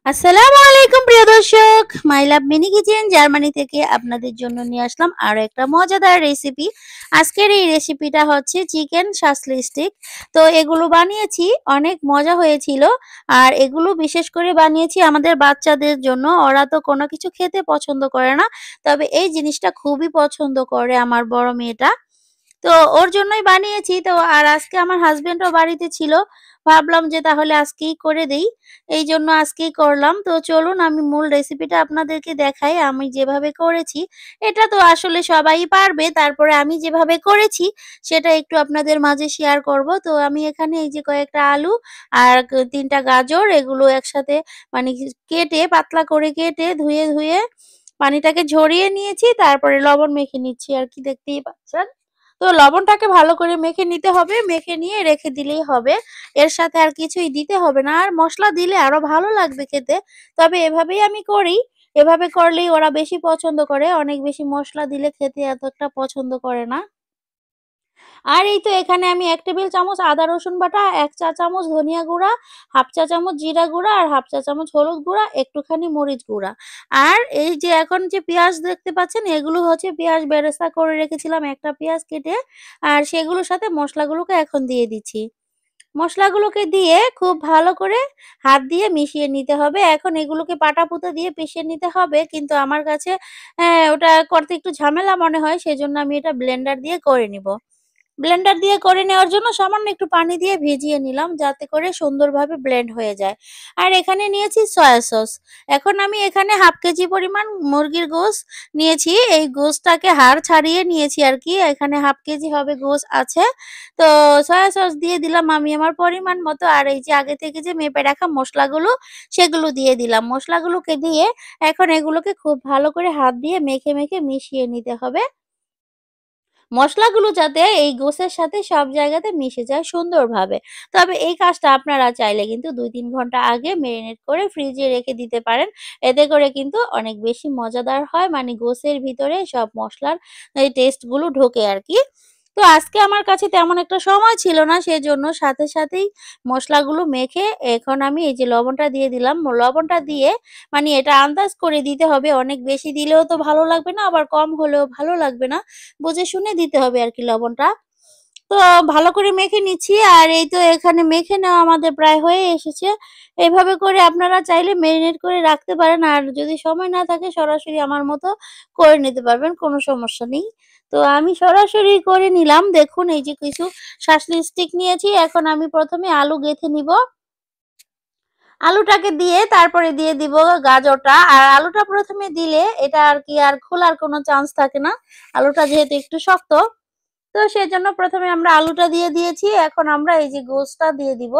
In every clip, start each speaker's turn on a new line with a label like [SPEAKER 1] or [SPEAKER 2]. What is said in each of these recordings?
[SPEAKER 1] আসসালামু আলাইকুম প্রিয় দর্শক, মাই লাভ মিনি কিচেন জার্মানি থেকে আপনাদের জন্য নিয়ে আসলাম আরো একটা মজাদার রেসিপি। আজকের এই রেসিপিটা হচ্ছে চিকেন শাসলি স্টিক। তো এগুলো বানিয়েছি, অনেক মজা হয়েছিল। আর এগুলো বিশেষ করে বানিয়েছি আমাদের বাচ্চাদের জন্য। ওরা তো কোনো কিছু খেতে পছন্দ করে না, তবে এই জিনিসটা খুবই পছন্দ করে আমার বড় মেয়েটা। তো ওর জন্যই বানিয়েছি। তো আর আজকে আমার হাসব্যান্ডও বাড়িতে ছিল। ভাবলাম যে তাহলে আজকেই করে দেই। এইজন্য আজকেই করলাম। তো চলুন আমি মূল রেসিপিটা আপনাদেরকে দেখাই আমি যেভাবে করেছি। এটা তো আসলে সবাই পারবে। তারপরে আমি যেভাবে করেছি সেটা একটু আপনাদের মাঝে শেয়ার করব। তো আমি এখানে এই যে কয়েকটা আলু আর ৩ টা গাজর এগুলো একসাথে মানে কেটে পাতলা করে কেটে ধুয়ে পানিটাকে ঝরিয়ে নিয়েছি। তারপরে লবণ মেখে নিচ্ছি আরকি, দেখতেই পাচ্ছেন। তো লবণটাকে ভালো করে মেখে নিতে হবে, মেখে নিয়ে রেখে দিলেই হবে। এর সাথে আর কিছুই দিতে হবে না। আর মসলা দিলে আরো ভালো লাগবে খেতে। তবে এভাবেই আমি করি। এভাবে করলেই ওরা বেশি পছন্দ করে। অনেক বেশি মসলা দিলে খেতে এত একটা পছন্দ করে না। আর এই তো এখানে আমি ১ টেবিল চামচ আদা রসুন বাটা, ১ চা চামচ ধনিয়া গুঁড়া, ১/২ চা চামচ জিরা গুঁড়া আর ১/২ চা চামচ হলুদ গুঁড়া, একটুখানি মরিচ গুঁড়া। আর এই যে এখন যে পেঁয়াজ দেখতে পাচ্ছেন এগুলো হচ্ছে পেঁয়াজ বেরেস্তা করে রেখেছিলাম, একটা পেঁয়াজ কেটে। আর সেগুলোর সাথে মসলাগুলোকে এখন দিয়ে দিচ্ছি। মসলাগুলোকে দিয়ে খুব ভালো করে হাত দিয়ে মিশিয়ে নিতে হবে। এখন এগুলোকে পাটাপুতো দিয়ে পিষে নিতে হবে। কিন্তু আমার কাছে ওটা করতে একটু ঝামেলা মনে হয়, সেজন্য আমি এটা ব্লেন্ডার দিয়ে করে নিব। ব্লেন্ডার দিয়ে করে নেওয়ার জন্য সামান্য একটু পানি দিয়ে ভিজিয়ে নিলাম যাতে করে সুন্দরভাবে ব্লেন্ড হয়ে যায়। আর এখানে নিয়েছি সয়া সস। এখন আমি এখানে 1/2 কেজি পরিমাণ মুরগির গোশ নিয়েছি। এই গোশটাকে হাড় ছাড়িয়ে নিয়েছি আরকি। এখানে 1/2 কেজি হবে গোশ আছে। তো সয়া সস দিয়ে দিলাম আমি আমার পরিমাণ মতো। আর এই যে আগে থেকে যে মেপে রাখা মসলাগুলো সেগুলো দিয়ে দিলাম। মসলাগুলোকে দিয়ে এখন এগুলোকে খুব ভালো করে হাত দিয়ে মেখে মিশিয়ে নিতে হবে। মসলাগুলো যাতে এই গোসের সাথে সব জায়গাতে মিশে যায় সুন্দরভাবে। তবে এই কাজটা আপনারা চাইলে কিন্তু ২-৩ ঘন্টা আগে মেরিনেট করে ফ্রিজে রেখে দিতে পারেন। এতে করে কিন্তু অনেক বেশি মজাদার হয়। মানে গোসের ভিতরে সব মসলার এই টেস্ট গুলো ঢোকে আরকি। তো আজকে আমার কাছে তেমন একটা সময় ছিল না, সেজন্য সাথেই মসলাগুলো মেখে এখন আমি এই যে লবণটা দিয়ে দিলাম। লবণটা দিয়ে মানে এটা আন্দাজ করে দিতে হবে। অনেক বেশি দিলেও তো ভালো লাগবে না, আবার কম হলেও ভালো লাগবে না। বুঝে শুনে দিতে হবে আরকি লবণটা। তো ভালো করে মেখে নিচ্ছি। আর এই তো এখানে মেখে নেওয়া আমাদের প্রায় হয়ে এসেছে। এভাবে করে আপনারা চাইলে মেরিনেট করে রাখতে পারেন। আর যদি সময় না থাকে সরাসরি আমার মতো করে নিতে পারবেন, কোনো সমস্যা নেই। তো আমি সরাসরি করে নিলাম। দেখুন এই যে কিছু শাসলি স্টিক নিয়েছি। এখন আমি ১ম এ আলু গেঁথে নিব। আলুটাকে দিয়ে তারপরে দিয়ে দিব গাজরটা। আর আলুটা ১ম এ দিলে এটা আরকি আর খোলার কোনো চান্স থাকে না। আলুটা যেহেতু একটু শক্ত, তো সেজন্য ১ম এ আমরা আলুটা দিয়ে দিয়েছি। এখন আমরা এই যে গোশটা দিয়ে দিব।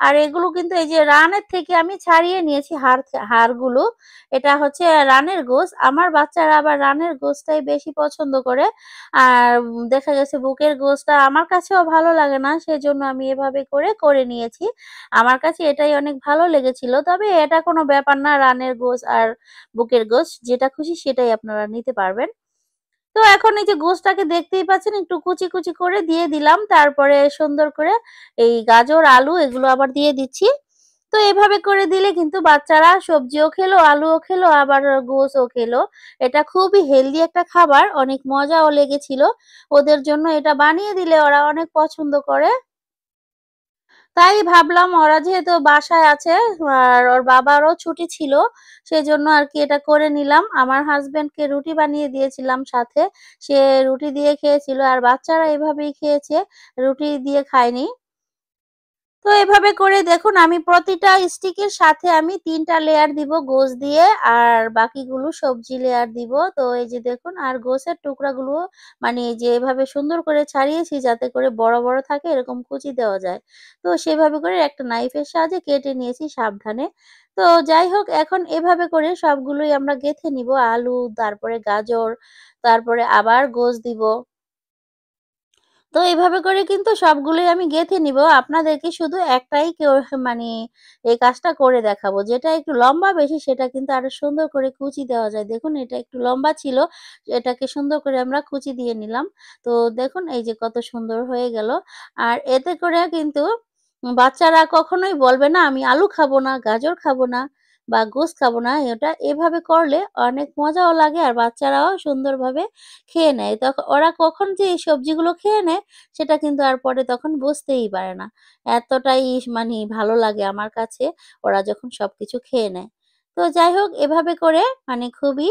[SPEAKER 1] আর এগুলো কিন্তু এই যে রানের থেকে আমি ছাড়িয়ে নিয়েছি হাড়গুলো। এটা হচ্ছে রানের গোশ। আমার বাচ্চারা আবার রানের গোশটাই বেশি পছন্দ করে। আর দেখা গেছে বুকের গোশটা আমার কাছেও ভালো লাগে না। সেজন্য আমি এভাবে করে নিয়েছি। আমার কাছে এটাই অনেক ভালো লেগেছিল। তবে এটা কোনো ব্যাপার না, রানের গোশ আর বুকের গোশ যেটা খুশি সেটাই আপনারা নিতে পারবেন। তো এখন এই যে গোশটাকে দেখতেই পাচ্ছেন একটু কুচি করে দিয়ে দিলাম। তারপরে সুন্দর করে এই গাজর, আলু এগুলো আবার দিয়ে দিচ্ছি। তো এভাবে করে দিলে কিন্তু বাচ্চারা সবজিও খেলো, আলুও খেলো, আবার গোশও খেলো। এটা খুবই হেলদি একটা খাবার। অনেক মজাও লেগেছিল। ওদের জন্য এটা বানিয়ে দিলে ওরা অনেক পছন্দ করে। তাই ভাবলাম ওরা যেহেতু বাসায় আছে আর ওর বাবারও ছুটি ছিল, সেজন্য আরকি এটা করে নিলাম। আমার হাসব্যান্ডকে রুটি বানিয়ে দিয়েছিলাম সাথে। সে রুটি দিয়ে খেয়েছিল আর বাচ্চারা এভাবেই খেয়েছে, রুটি দিয়ে খায়নি। তো এভাবে করে দেখুন আমি প্রতিটা স্টিকের সাথে আমি ৩ টা লেয়ার দিব গোশ দিয়ে আর বাকিগুলো সবজি লেয়ার দিব। তো এই যে দেখুন আর গোশের টুকরাগুলো মানে এই যে এভাবে সুন্দর করে ছাড়িয়েছি যাতে করে বড় থাকে এরকম কুচি দেওয়া যায়। তো সেভাবে করে একটা নাইফের সাহায্যে কেটে নিয়েছি সাবধানে। তো যাই হোক এখন এভাবে করে সবগুলোই আমরা গেঁথে নিব। আলু, তারপরে গাজর, তারপরে আবার গোশ দিব। তো এভাবে করে কিন্তু সবগুলোই আমি গেঁথে নিবো। আপনাদেরকে শুধু একটাই মানে এই কাজটা করে দেখাবো। যেটা একটু লম্বা বেশি সেটা কিন্তু আরো সুন্দর করে কুচি দেওয়া যায়। দেখুন এটা একটু লম্বা ছিল। এটাকে সুন্দর করে আমরা কুচি দিয়ে নিলাম। তো দেখুন এই যে কত সুন্দর হয়ে গেল। আর এতে করে কিন্তু বাচ্চারা কখনোই বলবে না আমি আলু খাবো না, গাজর খাবো না বা গোস খাবো না। এটা এভাবে করলে অনেক মজাও লাগে আর বাচ্চারাও সুন্দরভাবে খেয়ে নেয়। ওরা কখন যে এই সবজিগুলো খেয়ে নেয় সেটা কিন্তু আর পরে তখন বুঝতেই পারে না। এতটাই মানি ভালো লাগে আমার কাছে ওরা যখন সবকিছু খেয়ে নেয়। তো যাই হোক এভাবে করে মানে খুবই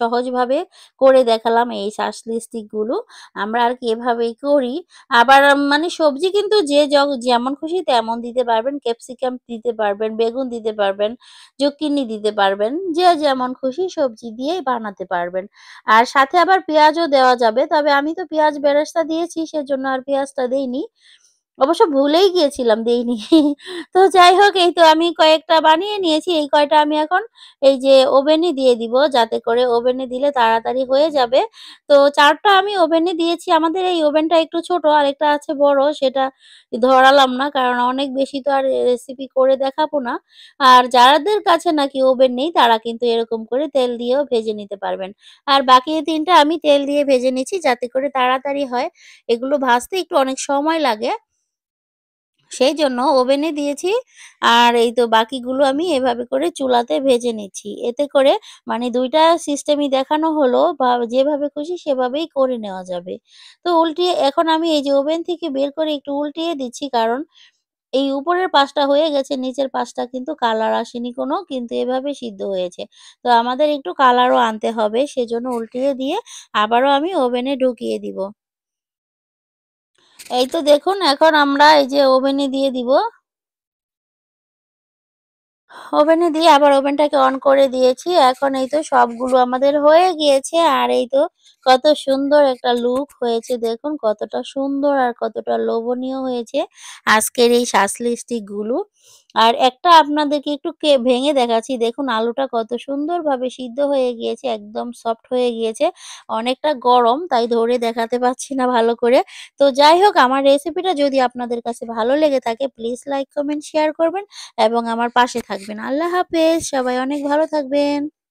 [SPEAKER 1] সহজভাবে করে দেখালাম এই শাসলি স্টিক গুলো। আমরা আরকি এভাবেই করি। আবার মানে সবজি কিন্তু যে যেমন খুশি তেমন দিতে পারবেন। ক্যাপসিকাম দিতে পারবেন, বেগুন দিতে পারবেন, জুকিনি দিতে পারবেন। যে যেমন খুশি সবজি দিয়েই বানাতে পারবেন। আর সাথে আবার পেঁয়াজও দেওয়া যাবে। তবে আমি তো পেঁয়াজ বেরেস্তা দিয়েছি সেজন্য আর পেঁয়াজটা দেইনি। অবশ্য ভুলেই গিয়েছিলাম দেইনি। তো যাই হোক এই তো আমি কয়েকটা বানিয়ে নিয়েছি। এই কয়টা আমি এখন এই যে ওভেনে দিয়ে দিব যাতে করে ওভেনে দিলে তাড়াতাড়ি হয়ে যাবে। তো ৪ টা আমি ওভেনে দিয়েছি। আমাদের এই ওভেনটা একটু ছোট আরেকটা আছে বড় সেটা ধরালাম না। কারণ অনেক বেশি তো আর রেসিপি করে দেখাবো না। আর যাদের কাছে নাকি ওভেন নেই তারা কিন্তু এরকম করে তেল দিয়েও ভেজে নিতে পারবেন। আর বাকি ৩ টা আমি তেল দিয়ে ভেজে নিচ্ছি যাতে করে তাড়াতাড়ি হয়। এগুলো ভাজতে একটু অনেক সময় লাগে। সেইজন্য ওভেনে দিয়েছি। আর এই তো বাকিগুলো আমি এভাবে করে চুলাতে ভেজে নিচ্ছি। এতে করে মানে ২ টা সিস্টেমই দেখানো হলো বা যেভাবে খুশি সেভাবেই করে নেওয়া যাবে। তো উল্টিয়ে এখন আমি এই যে ওভেন থেকে বের করে একটু উল্টিয়ে দিচ্ছি কারণ এই উপরের পাশটা হয়ে গেছে, নিচের পাশটা কিন্তু কালার আসেনি কোনো কিন্তু এভাবে সিদ্ধ হয়েছে। তো আমাদের একটু কালারও আনতে হবে সেজন্য উল্টিয়ে দিয়ে আবারও আমি ওভেনে ঢুকিয়ে দিব। এই তো দেখুন এখন আমরা এই যে ওভেনে দিয়ে দিব। ওভেনে দিয়ে আবার ওভেনটাকে অন করে দিয়েছি। এখন এই তো সবগুলো আমাদের হয়ে গিয়েছে। আর এই তো কত সুন্দর একটা লুক হয়েছে দেখুন কতটা সুন্দর আর কতটা লোভনীয় হয়েছে আজকের এই শাসলি স্টিক গুলো। আর একটা আপনাদেরকে একটু ভেঙে দেখাচ্ছি। দেখুন আলুটা কত সুন্দরভাবে সিদ্ধ হয়ে গিয়েছে, একদম সফট হয়ে গিয়েছে। অনেকটা গরম তাই ধরে দেখাতে পারছি না ভালো করে। তো যাই হোক আমার রেসিপিটা যদি আপনাদের কাছে ভালো লেগে থাকে প্লিজ লাইক, কমেন্ট, শেয়ার করবেন। এবং আমার পাশে থাকবেন। আল্লাহ হাফেজ। সবাই অনেক ভালো থাকবেন।